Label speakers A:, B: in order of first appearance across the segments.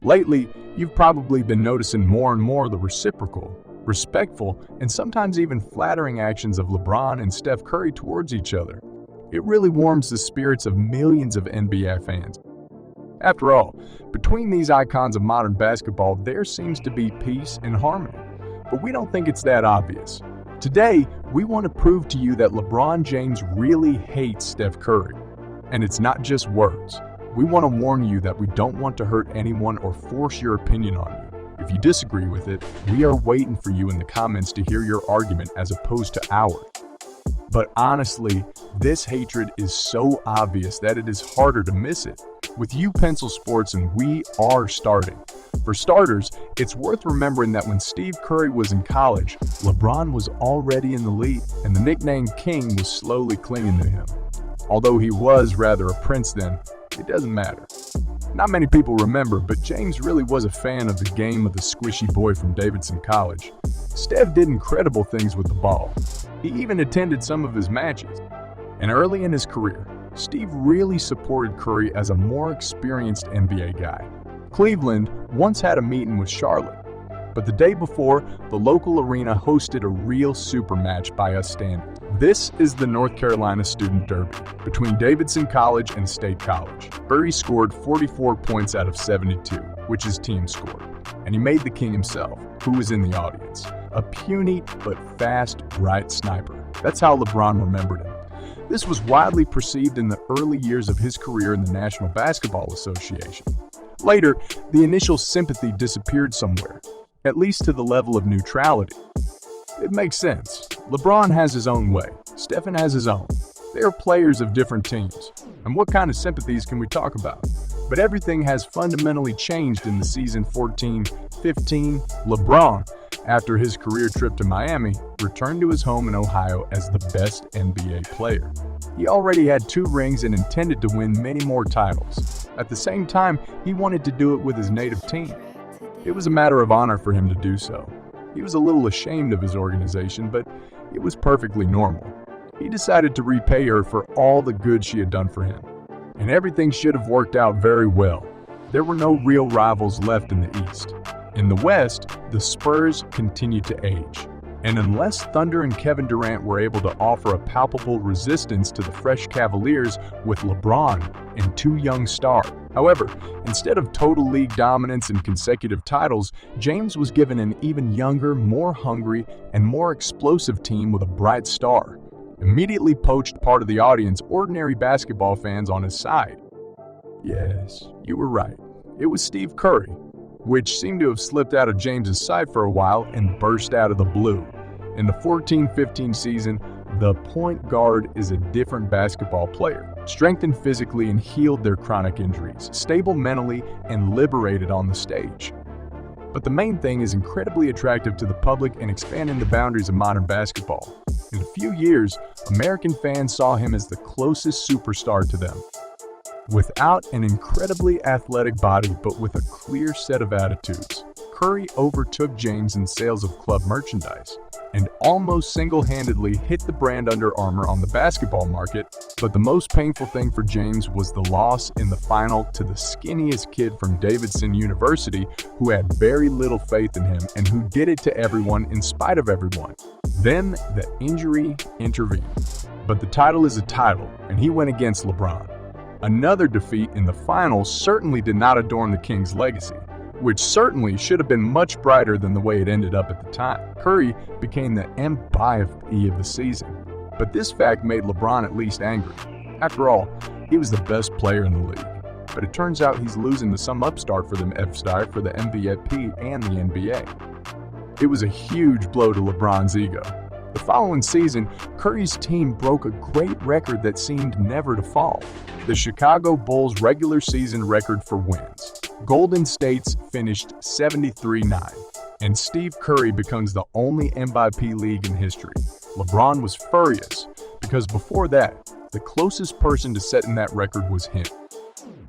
A: Lately, you've probably been noticing more and more the reciprocal, respectful, and sometimes even flattering actions of LeBron and Steph Curry towards each other. It really warms the spirits of millions of NBA fans. After all, between these icons of modern basketball, there seems to be peace and harmony. But we don't think it's that obvious. Today, we want to prove to you that LeBron James really hates Steph Curry. And it's not just words. We want to warn you that we don't want to hurt anyone or force your opinion on you. If you disagree with it, we are waiting for you in the comments to hear your argument as opposed to ours. But honestly, this hatred is so obvious that it is harder to miss it. With you Pencil Sports, and we are starting. For starters, it's worth remembering that when Steve Curry was in college, LeBron was already in the league, and the nickname King was slowly clinging to him. Although he was rather a prince then, it doesn't matter. Not many people remember, but James really was a fan of the game of the squishy boy from Davidson College. Steph did incredible things with the ball. He even attended some of his matches. And early in his career, Steve really supported Curry as a more experienced NBA guy. Cleveland once had a meeting with Charlotte, but the day before, the local arena hosted a real super match by us standards. This is the North Carolina Student Derby between Davidson College and State College. Curry scored 44 points out of 72, which his team scored, and he made the king himself, who was in the audience. A puny but fast, bright sniper. That's how LeBron remembered him. This was widely perceived in the early years of his career in the National Basketball Association. Later, the initial sympathy disappeared somewhere, at least to the level of neutrality. It makes sense. LeBron has his own way. Stephen has his own. They are players of different teams. And what kind of sympathies can we talk about? But everything has fundamentally changed in the season 14-15. LeBron, after his career trip to Miami, returned to his home in Ohio as the best NBA player. He already had 2 rings and intended to win many more titles. At the same time, he wanted to do it with his native team. It was a matter of honor for him to do so. He was a little ashamed of his organization, but it was perfectly normal. He decided to repay her for all the good she had done for him. And everything should have worked out very well. There were no real rivals left in the East. In the West, the Spurs continued to age. And unless Thunder and Kevin Durant were able to offer a palpable resistance to the fresh Cavaliers with LeBron and 2 young stars. However, instead of total league dominance and consecutive titles, James was given an even younger, more hungry, and more explosive team with a bright star. Immediately poached part of the audience, ordinary basketball fans, on his side. Yes, you were right. It was Steve Curry, which seemed to have slipped out of James's sight for a while and burst out of the blue. In the 14-15 season, the point guard is a different basketball player, strengthened physically and healed their chronic injuries, stable mentally and liberated on the stage. But the main thing is incredibly attractive to the public and expanding the boundaries of modern basketball. In a few years, American fans saw him as the closest superstar to them. Without an incredibly athletic body, but with a clear set of attitudes, Curry overtook James in sales of club merchandise and almost single-handedly hit the brand Under Armour on the basketball market. But the most painful thing for James was the loss in the final to the skinniest kid from Davidson University who had very little faith in him and who did it to everyone in spite of everyone. Then the injury intervened. But the title is a title, and he went against LeBron. Another defeat in the finals certainly did not adorn the King's legacy, which certainly should have been much brighter than the way it ended up at the time. Curry became the MVP of the season, but this fact made LeBron at least angry. After all, he was the best player in the league, but it turns out he's losing to some upstart for the MVP and the NBA. It was a huge blow to LeBron's ego. The following season, Curry's team broke a great record that seemed never to fall. The Chicago Bulls' regular season record for wins. Golden State's finished 73-9, and Steve Curry becomes the only MVP league in history. LeBron was furious, because before that, the closest person to setting that record was him.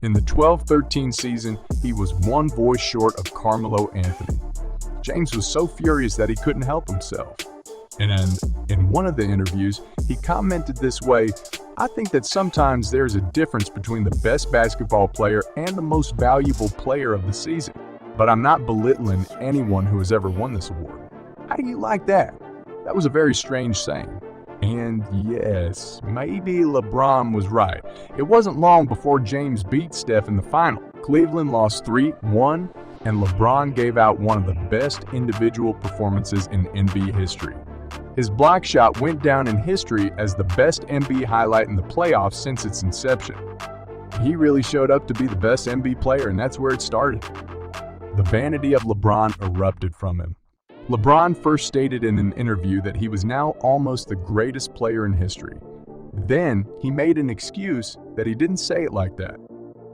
A: In the 12-13 season, he was 1 voice short of Carmelo Anthony. James was so furious that he couldn't help himself. And in one of the interviews, he commented this way, I think that sometimes there's a difference between the best basketball player and the most valuable player of the season. But I'm not belittling anyone who has ever won this award. How do you like that? That was a very strange saying. And yes, maybe LeBron was right. It wasn't long before James beat Steph in the final. Cleveland lost 3-1, and LeBron gave out one of the best individual performances in NBA history. His block shot went down in history as the best NBA highlight in the playoffs since its inception. He really showed up to be the best NBA player, and that's where it started. The vanity of LeBron erupted from him. LeBron first stated in an interview that he was now almost the greatest player in history. Then, he made an excuse that he didn't say it like that.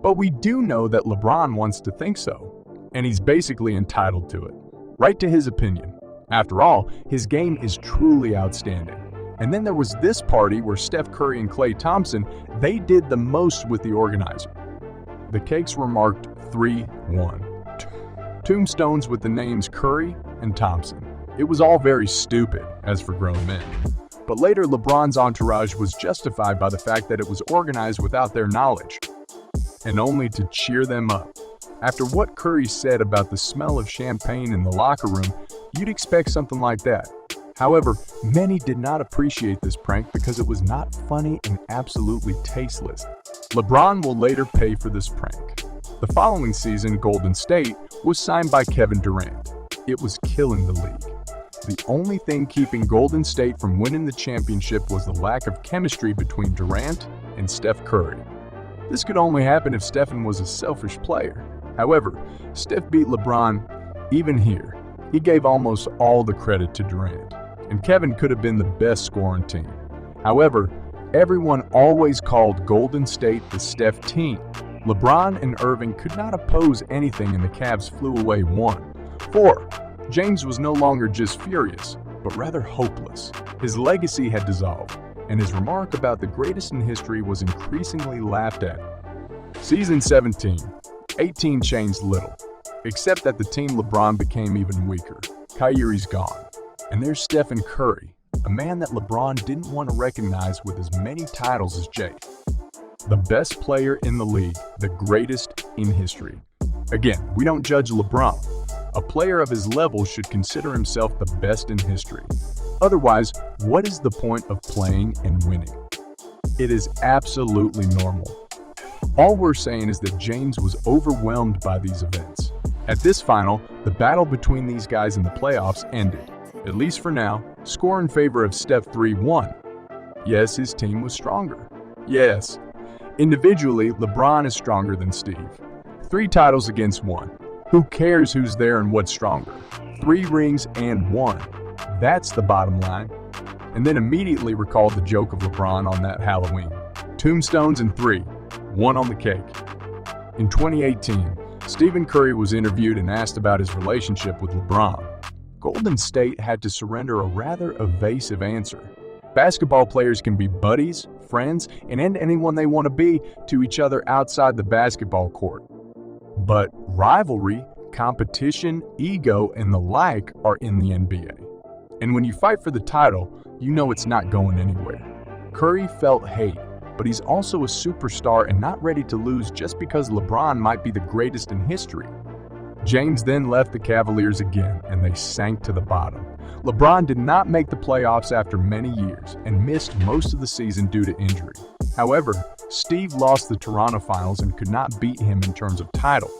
A: But we do know that LeBron wants to think so, and he's basically entitled to it. Right to his opinion. After all, his game is truly outstanding. And then there was this party where Steph Curry and Klay Thompson, they did the most with the organizer. The cakes were marked 3-1. Tombstones with the names Curry and Thompson. It was all very stupid, as for grown men. But later, LeBron's entourage was justified by the fact that it was organized without their knowledge, and only to cheer them up. After what Curry said about the smell of champagne in the locker room, you'd expect something like that. However, many did not appreciate this prank because it was not funny and absolutely tasteless. LeBron will later pay for this prank. The following season, Golden State was signed by Kevin Durant. It was killing the league. The only thing keeping Golden State from winning the championship was the lack of chemistry between Durant and Steph Curry. This could only happen if Stephen was a selfish player. However, Steph beat LeBron even here. He gave almost all the credit to Durant, and Kevin could have been the best scoring team. However, everyone always called Golden State the Steph team. LeBron and Irving could not oppose anything, and the Cavs flew away 1-4. James was no longer just furious, but rather hopeless. His legacy had dissolved, and his remark about the greatest in history was increasingly laughed at. Season 17. 18 changed little, except that the team LeBron became even weaker. Kyrie's gone, and there's Stephen Curry, a man that LeBron didn't want to recognize with as many titles as Jay. The best player in the league, the greatest in history. Again, we don't judge LeBron. A player of his level should consider himself the best in history. Otherwise, what is the point of playing and winning? It is absolutely normal. All we're saying is that James was overwhelmed by these events. At this final, the battle between these guys in the playoffs ended, at least for now, score in favor of Steph 3-1. Yes, his team was stronger. Yes. Individually, LeBron is stronger than Steve. 3 titles against 1. Who cares who's there and what's stronger? 3 rings and 1. That's the bottom line. And then immediately recalled the joke of LeBron on that Halloween. Tombstones and 3. 1 on the cake. In 2018, Stephen Curry was interviewed and asked about his relationship with LeBron. Golden State had to surrender a rather evasive answer. Basketball players can be buddies, friends, and anyone they want to be to each other outside the basketball court. But rivalry, competition, ego, and the like are in the NBA. And when you fight for the title, you know it's not going anywhere. Curry felt hate, but he's also a superstar and not ready to lose just because LeBron might be the greatest in history. James then left the Cavaliers again, and they sank to the bottom. LeBron did not make the playoffs after many years and missed most of the season due to injury. However, Steve lost the Toronto finals and could not beat him in terms of title.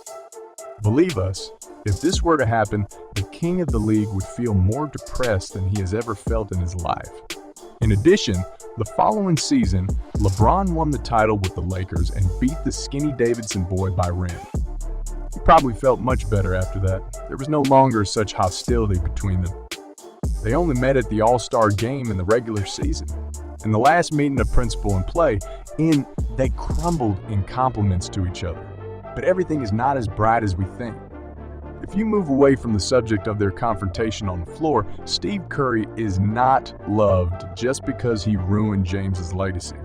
A: Believe us, if this were to happen, the king of the league would feel more depressed than he has ever felt in his life. In addition, the following season, LeBron won the title with the Lakers and beat the skinny Davidson boy by rim. He probably felt much better after that. There was no longer such hostility between them. They only met at the All-Star game in the regular season. In the last meeting of principle and play, they crumbled in compliments to each other. But everything is not as bright as we think. If you move away from the subject of their confrontation on the floor, Steve Curry is not loved just because he ruined James's legacy.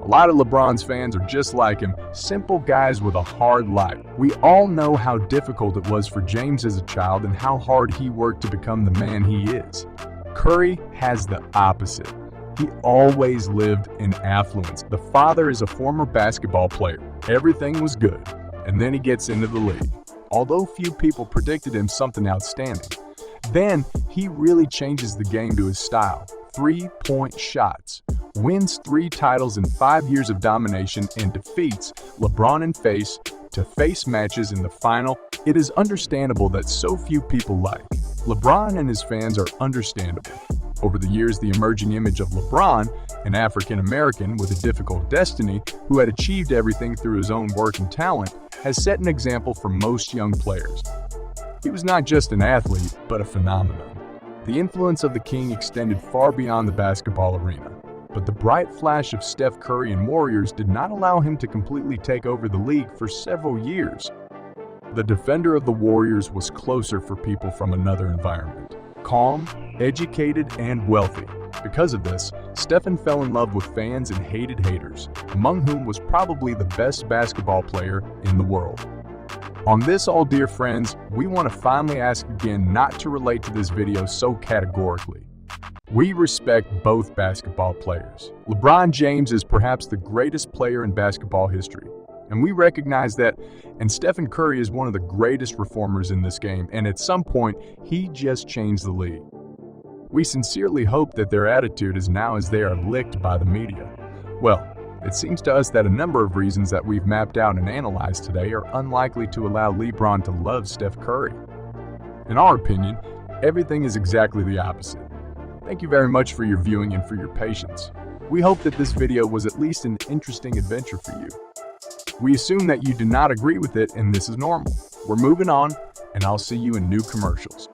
A: A lot of LeBron's fans are just like him, simple guys with a hard life. We all know how difficult it was for James as a child and how hard he worked to become the man he is. Curry has the opposite. He always lived in affluence. The father is a former basketball player. Everything was good. And then he gets into the league. Although few people predicted him something outstanding. Then he really changes the game to his style. 3-point shots. Wins 3 titles in 5 years of domination and defeats LeBron in face-to-face matches in the final. It is understandable that so few people like LeBron, and his fans are understandable. Over the years, the emerging image of LeBron, an African-American with a difficult destiny who had achieved everything through his own work and talent, has set an example for most young players. He was not just an athlete, but a phenomenon. The influence of the King extended far beyond the basketball arena, but the bright flash of Steph Curry and Warriors did not allow him to completely take over the league for several years. The defender of the Warriors was closer for people from another environment. Calm, educated, and wealthy. Because of this, Stephen fell in love with fans and hated haters, among whom was probably the best basketball player in the world. On this, all dear friends, we want to finally ask again not to relate to this video so categorically. We respect both basketball players. LeBron James is perhaps the greatest player in basketball history, and we recognize that, and Stephen Curry is one of the greatest reformers in this game, and at some point, he just changed the league. We sincerely hope that their attitude is now as they are licked by the media. Well, it seems to us that a number of reasons that we've mapped out and analyzed today are unlikely to allow LeBron to love Steph Curry. In our opinion, everything is exactly the opposite. Thank you very much for your viewing and for your patience. We hope that this video was at least an interesting adventure for you. We assume that you do not agree with it, and this is normal. We're moving on, and I'll see you in new commercials.